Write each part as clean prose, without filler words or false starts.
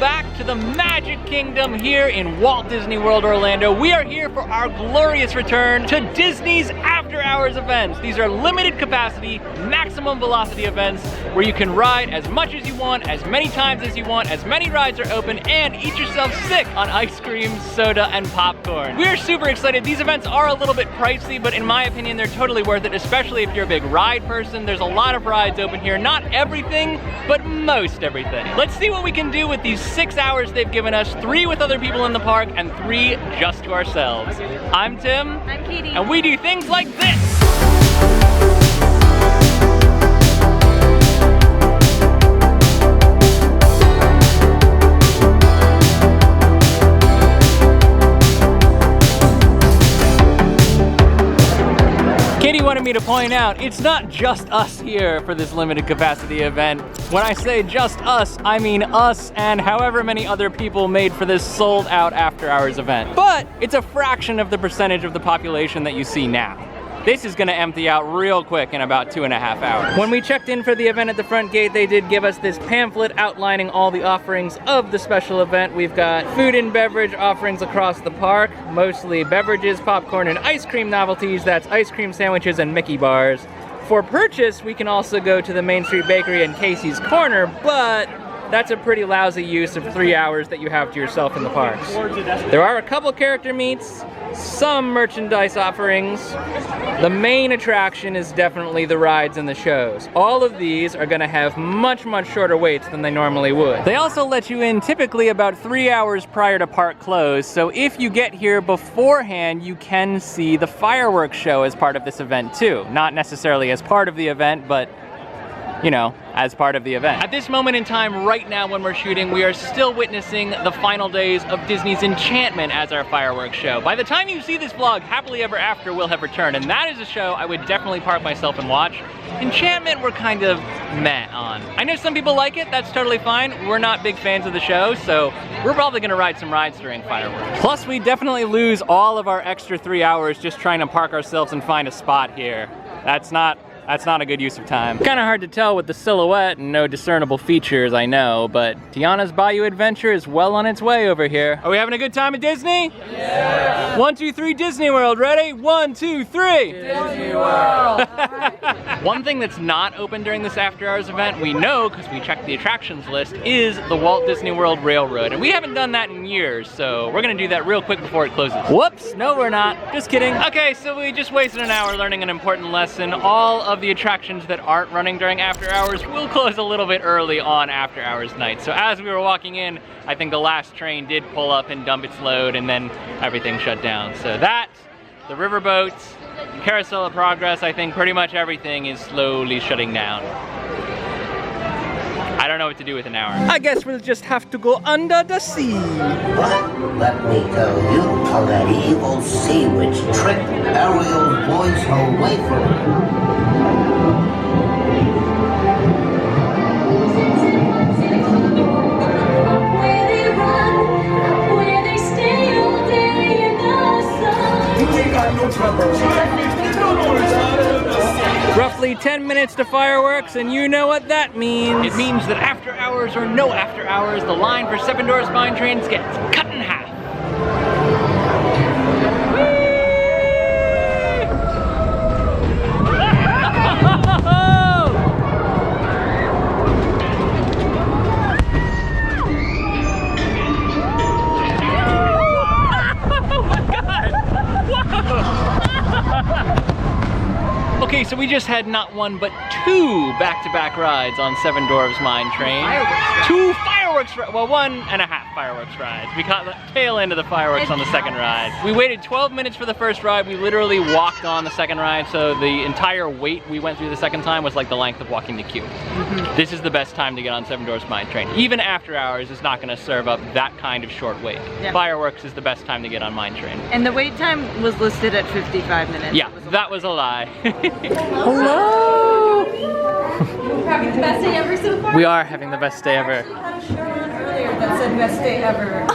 back to the Magic Kingdom here in Walt Disney World Orlando. We are here for our glorious return to Disney's After Hours events. These are limited capacity, maximum velocity events where you can ride as much as you want, as many times as you want, as many rides are open, and eat yourself sick on ice cream, soda, and popcorn. We're super excited. These events are a little bit pricey, but in my opinion, they're totally worth it, especially if you're a big ride person. There's a lot of rides open here. Not everything, but most everything. Let's see what we can do with these 6 hours they've given us, 3 with other people in the park and 3 just to ourselves. I'm Tim. I'm Katie. And we do things like this. Katie wanted me to point out, it's not just us here for this limited capacity event. When I say just us, I mean us and however many other people made for this sold out after hours event. But it's a fraction of the percentage of the population that you see now. This is gonna empty out real quick in about 2.5 hours. When we checked in for the event at the front gate, they did give us this pamphlet outlining all the offerings of the special event. We've got food and beverage offerings across the park, mostly beverages, popcorn, and ice cream novelties. That's ice cream sandwiches and Mickey bars. For purchase, we can also go to the Main Street Bakery and Casey's Corner, but that's a pretty lousy use of 3 hours that you have to yourself in the parks. There are a couple character meets, some merchandise offerings. The main attraction is definitely the rides and the shows. All of these are gonna have much, much shorter waits than they normally would. They also let you in typically about 3 hours prior to park close, so if you get here beforehand, you can see the fireworks show as part of this event too. Not necessarily as part of the event, but you know, as part of the event. At this moment in time, right now when we're shooting, we are still witnessing the final days of Disney's Enchantment as our fireworks show. By the time you see this vlog, Happily Ever After will have returned, and that is a show I would definitely park myself and watch. Enchantment, we're kind of meh on. I know some people like it, that's totally fine. We're not big fans of the show, so we're probably gonna ride some rides during fireworks. Plus, we definitely lose all of our extra 3 hours just trying to park ourselves and find a spot here. That's not a good use of time. Kind of hard to tell with the silhouette and no discernible features, I know, but Tiana's Bayou adventure is well on its way over here. Are we having a good time at Disney? Yeah! 1, 2, 3, Disney World. Ready? 1, 2, 3! Disney World! One thing that's not open during this after hours event, we know because we checked the attractions list, is the Walt Disney World Railroad. And we haven't done that in years, so we're gonna do that real quick before it closes. Whoops, no we're not. Just kidding. Okay, so we just wasted an hour learning an important lesson. All of the attractions that aren't running during after hours will close a little bit early on after hours night. So as we were walking in, I think the last train did pull up and dump its load and then everything shut down. So that, the riverboats, Carousel of Progress, I think pretty much everything is slowly shutting down. I don't know what to do with an hour. I guess we'll just have to go under the sea. But let me tell you, already you will see which trick Ariel's boys are waiting for. Roughly 10 minutes to fireworks, and you know what that means. It means that after hours or no after hours, the line for Seven Dwarfs Mine Trains gets cut in half. Okay, so we just had not one, but 2 back-to-back rides on Seven Dwarfs Mine Train. 2 fireworks, well, 1.5 fireworks rides. We caught the tail end of the fireworks on the second ride. We waited 12 minutes for the first ride. We literally walked on the second ride, so the entire wait we went through the second time was like the length of walking the queue. This is the best time to get on Seven Dwarfs Mine Train. Even after hours is not gonna serve up that kind of short wait. Yeah. Fireworks is the best time to get on Mine Train. And the wait time was listed at 55 minutes. Yeah, that was a lie. Hello! We're having the best day ever so far? We are having the best day ever. I actually had a shirt on earlier that said best day ever,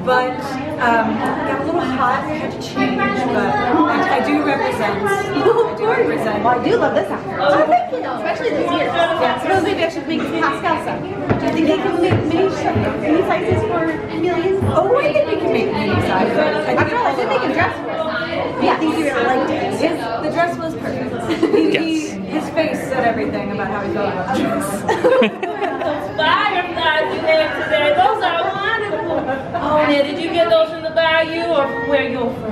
but got a little hot, I had to change, but I do represent Well, I do love this outfit. Oh, thank you. Especially this year. Yeah, suppose maybe I should make Pascal stuff. Do you think they can make mini sizes for millions? Oh, I think we can make mini sizes. After all, I did make a dress for it. Yeah, I think you really liked it. The dress was perfect. His face said everything about how he felt about the dress. Those fireflies you had today, those are wonderful. Oh, yeah, did you get those from the Bayou or from where you're from?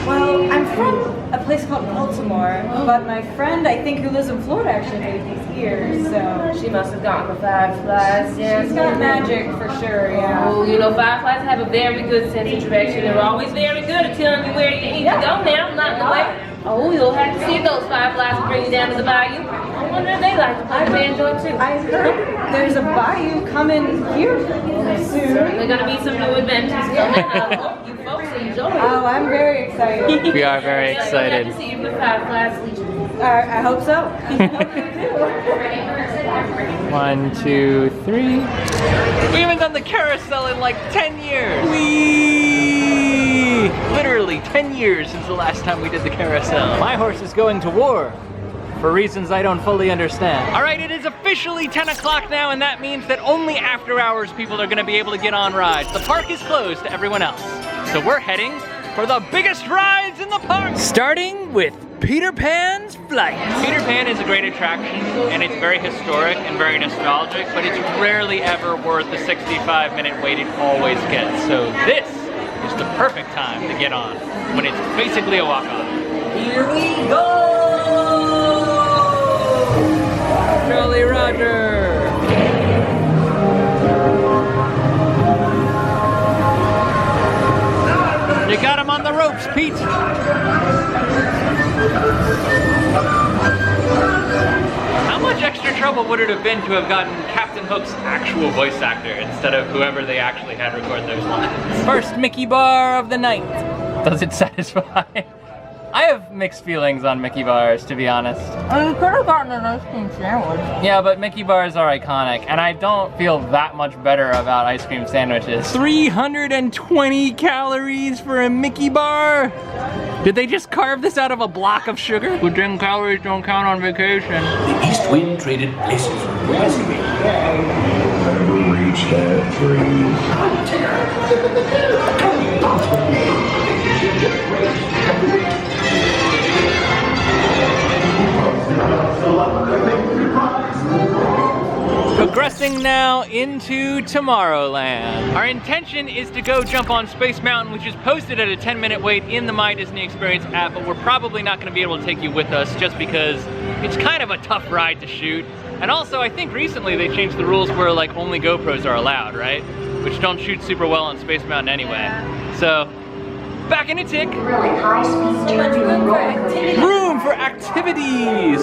Well, I'm from a place called Baltimore, but my friend, I think, who lives in Florida actually made these here, so... She must have gotten the fireflies, yeah. She's got magic for sure, yeah. Oh, you know, fireflies have a very good sense of direction. They're always very good at telling you where you need to go now, not in the way. Oh, you'll have to see if those fireflies will bring you down to the Bayou. I wonder if they like to play the banjo too. I heard there's a Bayou coming here soon. Certainly gonna be some new adventures coming. I hope you folks enjoy it. Oh, I'm very excited. We are very excited. We'll have to see if the fireflies lead you. I hope so. 1, 2, 3. We haven't done the carousel in like 10 years. Whee! Literally 10 years since the last time we did the carousel. My horse is going to war for reasons I don't fully understand. All right, it is officially 10 o'clock now, and that means that only after hours people are gonna be able to get on rides. The park is closed to everyone else. So we're heading for the biggest rides in the park. Starting with Peter Pan's Flight. Peter Pan is a great attraction, and it's very historic and very nostalgic, but it's rarely ever worth the 65-minute wait it always gets. So this is the perfect time to get on, when it's basically a walk-on. Here we go! Jolly Roger! You got him on the ropes, Pete! How much extra trouble would it have been to have gotten Captain Hook's actual voice actor instead of whoever they actually had record those lines? First Mickey bar of the night. Does it satisfy? I have mixed feelings on Mickey bars, to be honest. You could have gotten an ice cream sandwich. Yeah, but Mickey bars are iconic, and I don't feel that much better about ice cream sandwiches. 320 calories for a Mickey bar? Did they just carve this out of a block of sugar? Good 10 calories don't count on vacation. The east wind traded places with Raspberry. Never reached that Progressing now into Tomorrowland. Our intention is to go jump on Space Mountain, which is posted at a 10-minute wait in the My Disney Experience app, but we're probably not gonna be able to take you with us just because it's kind of a tough ride to shoot. And also, I think recently they changed the rules where like only GoPros are allowed, right? Which don't shoot super well on Space Mountain anyway. So, back in a tick. Really high-speed turning Room for activities!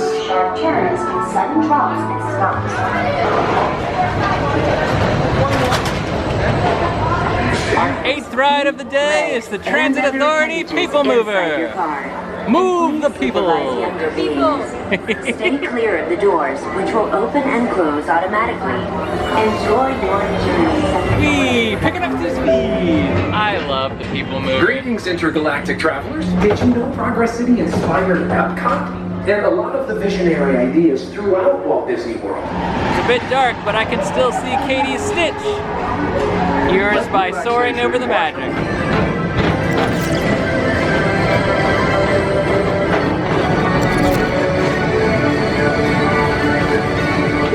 turns in sudden drops and stops. Our 8th ride of the day is the Transit Authority PeopleMover. Move the people! Stay clear of the doors, which will open and close automatically. Enjoy your journey. Whee! Picking up to speed! I love the PeopleMover. Greetings, intergalactic travelers. Did you know Progress City inspired Epcot? And a lot of the visionary ideas throughout Walt Disney World. It's a bit dark, but I can still see Katie's Stitch. Yours by Soaring Over the Magic.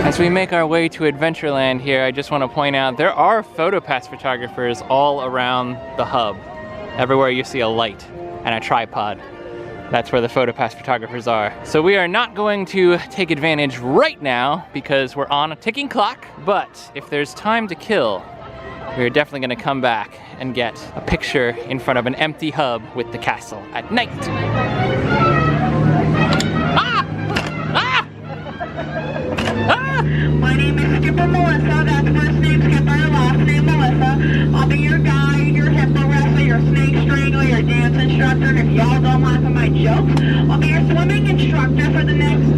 As we make our way to Adventureland here, I just want to point out there are PhotoPass photographers all around the hub. Everywhere you see a light and a tripod, that's where the PhotoPass photographers are. So we are not going to take advantage right now because we're on a ticking clock, but if there's time to kill, we're definitely going to come back and get a picture in front of an empty hub with the castle at night. My name is Skipper Melissa. That's first name Skipper, last name Melissa. I'll be your guide, your hippo wrestler, your snake strangler, your dance instructor. And if y'all don't laugh at my jokes, I'll be your swimming instructor for the next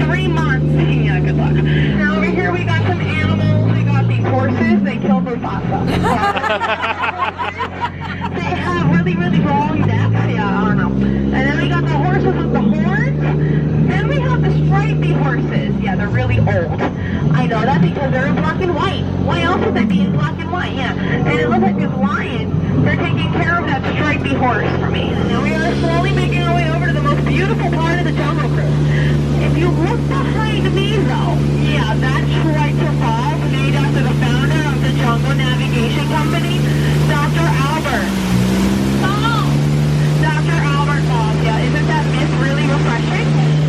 3 months. Yeah, good luck. Now over here we got some animals. We got these horses. They killed Mufasa. They have really, really long necks. Yeah, I don't know. And then we got the horses with the horns. old. I know that because they're in black and white. Why else would they be in black and white? Yeah. And it looks like this lion. They're taking care of that stripy horse for me. Now we are slowly making our way over to the most beautiful part of the Jungle Cruise. If you look behind me though, yeah, that's right to fall, named after the founder of the Jungle Navigation Company, Dr. Albert. Oh! Dr. Albert Falls, yeah. Isn't that myth really refreshing?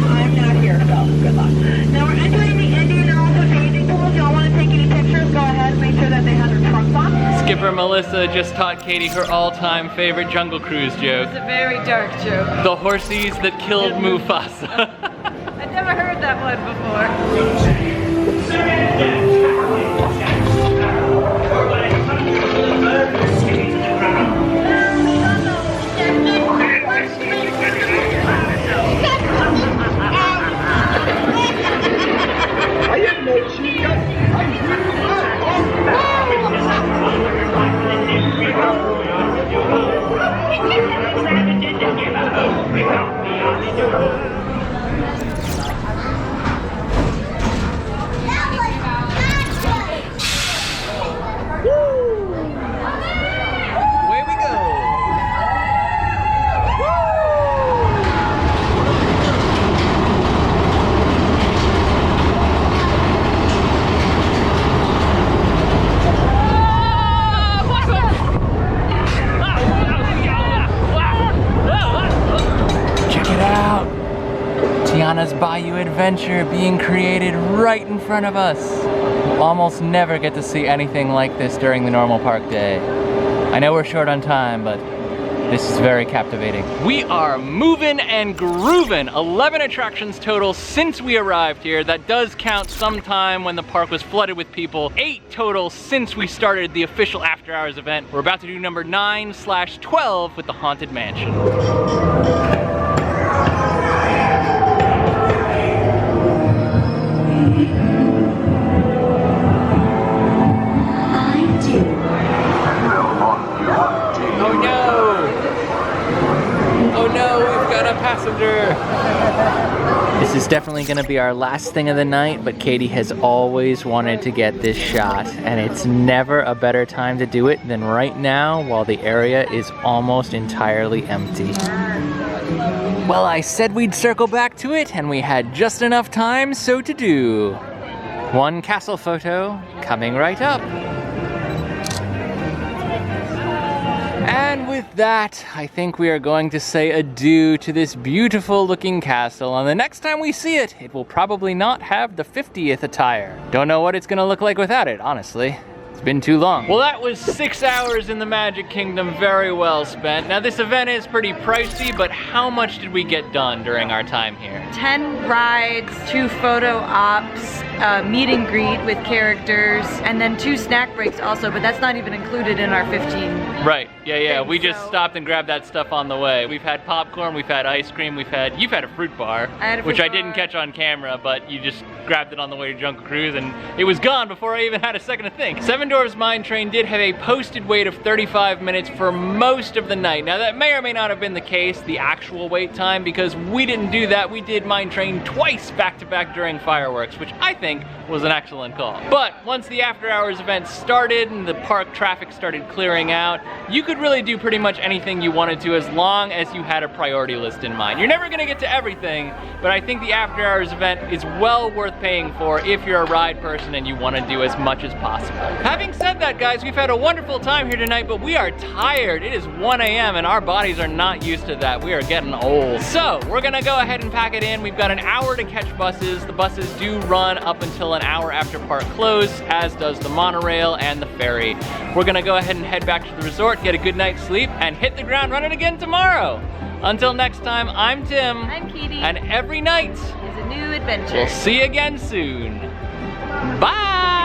I'm not here, so good luck. Now we're entering the Indian and also bathing pools. Y'all want to take any pictures? Go ahead and make sure that they have their trunks on. Skipper Melissa just taught Katie her all-time favorite Jungle Cruise joke. It's a very dark joke. The horsies that killed Mufasa. I've never heard that one before. Tiana's Bayou adventure being created right in front of us. You almost never get to see anything like this during the normal park day. I know we're short on time, but this is very captivating. We are moving and grooving. 11 attractions total since we arrived here. That does count some time when the park was flooded with people. 8 total since we started the official after hours event. We're about to do number 9/12 with the Haunted Mansion. Passenger. This is definitely gonna be our last thing of the night, but Katie has always wanted to get this shot, and it's never a better time to do it than right now while the area is almost entirely empty. Well, I said we'd circle back to it, and we had just enough time so to do. One castle photo coming right up. And with that, I think we are going to say adieu to this beautiful looking castle, and the next time we see it, it will probably not have the 50th attire. Don't know what it's gonna look like without it, honestly. It's been too long. Well, that was 6 hours in the Magic Kingdom, very well spent. Now this event is pretty pricey, but how much did we get done during our time here? 10 rides, 2 photo ops, meet and greet with characters, and then 2 snack breaks also, but that's not even included in our 15. Right, yeah, we just stopped and grabbed that stuff on the way. We've had popcorn, we've had ice cream, you've had a fruit bar, which I didn't catch on camera, but you just grabbed it on the way to Jungle Cruise, and it was gone before I even had a second to think. Seven Dwarfs Mine Train did have a posted wait of 35 minutes for most of the night. Now that may or may not have been the case, the actual wait time, because we didn't do that. We did Mine Train twice back to back during fireworks, which I think was an excellent call. But once the after hours event started and the park traffic started clearing out, you could really do pretty much anything you wanted to as long as you had a priority list in mind. You're never gonna get to everything, but I think the after hours event is well worth paying for if you're a ride person and you want to do as much as possible. Having said that, guys, we've had a wonderful time here tonight, but we are tired. It is 1 a.m. and our bodies are not used to that. We are getting old. So we're gonna go ahead and pack it in. We've got an hour to catch buses. The buses do run up until an hour after park close, as does the monorail and the ferry. We're gonna go ahead and head back to the resort, get a good night's sleep, and hit the ground running again tomorrow. Until next time, I'm Tim. I'm Katie. And every night is a new adventure. We'll see you again soon. Bye!